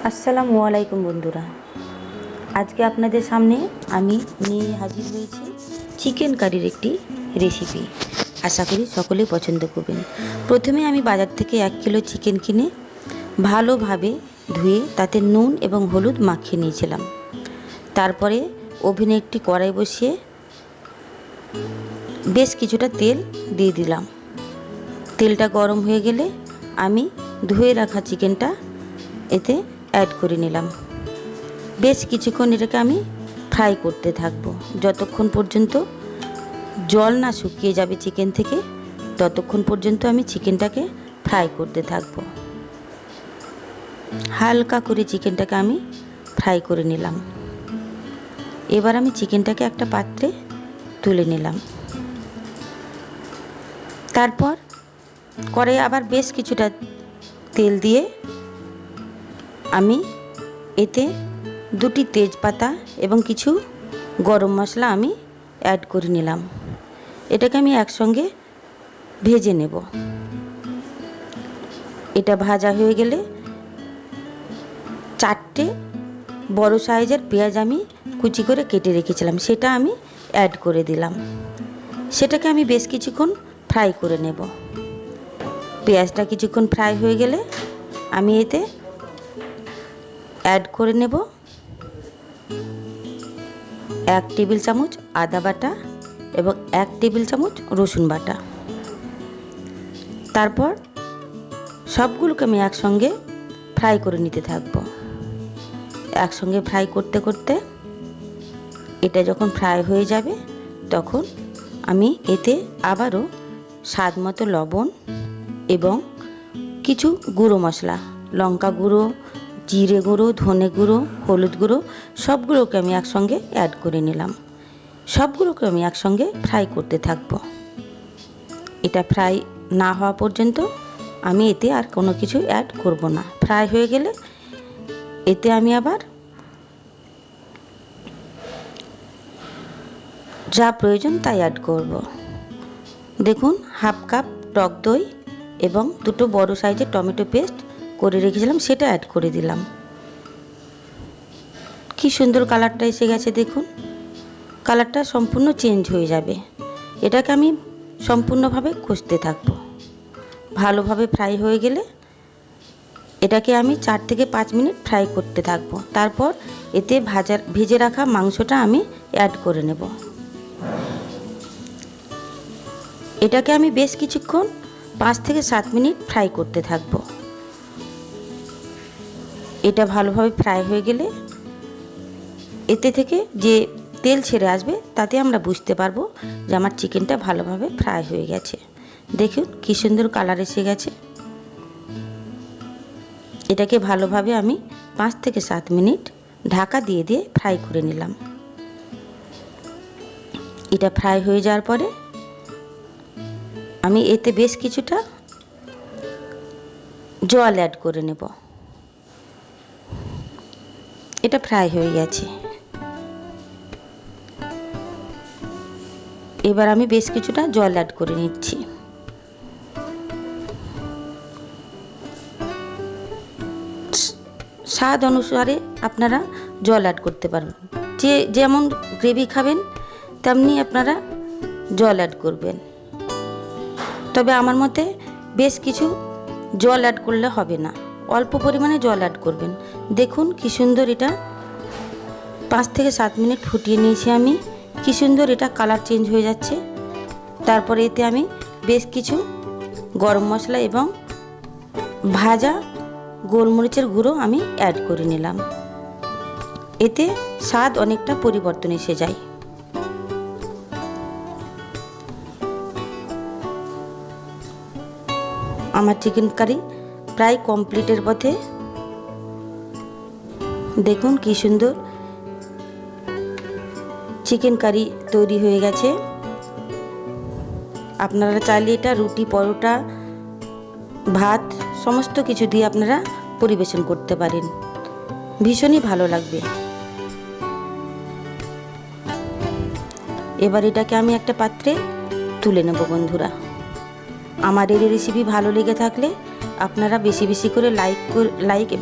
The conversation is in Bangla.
আসসালামু আলাইকুম বন্ধুরা, আজকে আপনাদের সামনে আমি নিয়ে হাজির হয়েছি চিকেন কারির একটি রেসিপি। আশা করি সকলেই পছন্দ করবেন। প্রথমে আমি বাজার থেকে 1 কিলো চিকেন কিনে ভালোভাবে ধুয়ে তাতে নুন এবং হলুদ মাখিয়ে নিয়েছিলাম। তারপরে ওভেনে একটি কড়াই বসিয়ে বেশ কিছুটা তেল দিয়ে দিলাম। তেলটা গরম হয়ে গেলে আমি ধুয়ে রাখা চিকেনটা এতে অ্যাড করে নিলাম। বেশ কিছুক্ষণ এটাকে আমি ফ্রাই করতে থাকবো, যতক্ষণ পর্যন্ত জল না শুকিয়ে যাবে চিকেন থেকে, ততক্ষণ পর্যন্ত আমি চিকেনটাকে ফ্রাই করতে থাকবো। হালকা করে চিকেনটাকে আমি ফ্রাই করে নিলাম। এবার আমি চিকেনটাকে একটা পাত্রে তুলে নিলাম। তারপর কড়াইয়ে আবার বেশ কিছুটা তেল দিয়ে আমি এতে 2টি তেজপাতা এবং কিছু গরম মশলা আমি অ্যাড করে নিলাম। এটাকে আমি একসঙ্গে ভেজে নেব। এটা ভাজা হয়ে গেলে 4টে বড় সাইজের পেঁয়াজ আমি কুচি করে কেটে রেখেছিলাম, সেটা আমি অ্যাড করে দিলাম। সেটাকে আমি বেশ কিছুক্ষণ ফ্রাই করে নেব। পেঁয়াজটা কিছুক্ষণ ফ্রাই হয়ে গেলে আমি এতে অ্যাড করে নেব 1 টেবিল চামচ আদা বাটা এবং 1 টেবিল চামচ রসুন বাটা। তারপর সবগুলোকে আমি একসঙ্গে ফ্রাই করে নিতে থাকবো। একসঙ্গে ফ্রাই করতে করতে এটা যখন ফ্রাই হয়ে যাবে তখন আমি এতে আবারও স্বাদ মতো লবণ এবং কিছু গুঁড়ো মশলা, লঙ্কা গুঁড়ো, জিরে গুঁড়ো, ধনে গুঁড়ো, হলুদ গুঁড়ো সবগুলোকে আমি একসঙ্গে অ্যাড করে নিলাম। সবগুলোকে আমি একসঙ্গে ফ্রাই করতে থাকবো। এটা ফ্রাই না হওয়া পর্যন্ত আমি এতে আর কোনো কিছু অ্যাড করব না। ফ্রাই হয়ে গেলে এতে আমি আবার যা প্রয়োজন তাই অ্যাড করব। দেখুন, 1/2 কাপ টক দই এবং 2টো বড় সাইজের টমেটো পেস্ট করে রেখেছিলাম, সেটা অ্যাড করে দিলাম। কি সুন্দর কালারটা এসে গেছে, দেখুন কালারটা সম্পূর্ণ চেঞ্জ হয়ে যাবে। এটাকে আমি সম্পূর্ণভাবে কষতে থাকব। ভালোভাবে ফ্রাই হয়ে গেলে এটাকে আমি 4 থেকে 5 মিনিট ফ্রাই করতে থাকব। তারপর এতে ভেজে রাখা মাংসটা আমি অ্যাড করে নেব। এটাকে আমি বেশ কিছুক্ষণ 5 থেকে 7 মিনিট ফ্রাই করতে থাকব। এটা ভালোভাবে ফ্রাই হয়ে গেলে এতে থেকে যে তেল ছেড়ে আসবে তাতে আমরা বুঝতে পারবো যে আমার চিকেনটা ভালোভাবে ফ্রাই হয়ে গেছে। দেখুন কি সুন্দর কালার এসে গেছে। এটাকে ভালোভাবে আমি 5 থেকে 7 মিনিট ঢাকা দিয়ে দিয়ে ফ্রাই করে নিলাম। এটা ফ্রাই হয়ে যাওয়ার পরে আমি এতে বেশ কিছুটা জল অ্যাড করে নেব। এটা ফ্রাই হয়ে গেছে। এবার আমি বেশ কিছুটা জল অ্যাড করে নিচ্ছি। স্বাদ অনুসারে আপনারা জল অ্যাড করতে পারবেন। যেমন গ্রেভি খাবেন তেমনি আপনারা জল অ্যাড করবেন। তবে আমার মতে বেশ কিছু জল অ্যাড করলে হবে না, অল্প পরিমাণে জল অ্যাড করবেন। দেখুন কি সুন্দর এটা 5 থেকে 7 মিনিট ফুটিয়ে নিয়েছি আমি। কি সুন্দর এটা কালার চেঞ্জ হয়ে যাচ্ছে। তারপরে এতে আমি বেশ কিছু গরম মশলা এবং ভাজা গোলমরিচের গুঁড়ো আমি অ্যাড করে নিলাম। এতে স্বাদ অনেকটা পরিবর্তন এসে যায়। আমার চিকেন কারি প্রায় কমপ্লিটের পথে। দেখুন কি সুন্দর চিকেন কারি তৈরি হয়ে গেছে। আপনারা চাইলে এটা রুটি, পরোটা, ভাত সমস্ত কিছু দিয়ে আপনারা পরিবেশন করতে পারেন, ভীষণই ভালো লাগবে। এবার এটাকে আমি একটা পাত্রে তুলে নেব বন্ধুরা। আমার এই রেসিপি ভালো লেগে থাকলে আপনারা বেশি বেশি করে লাইক এবং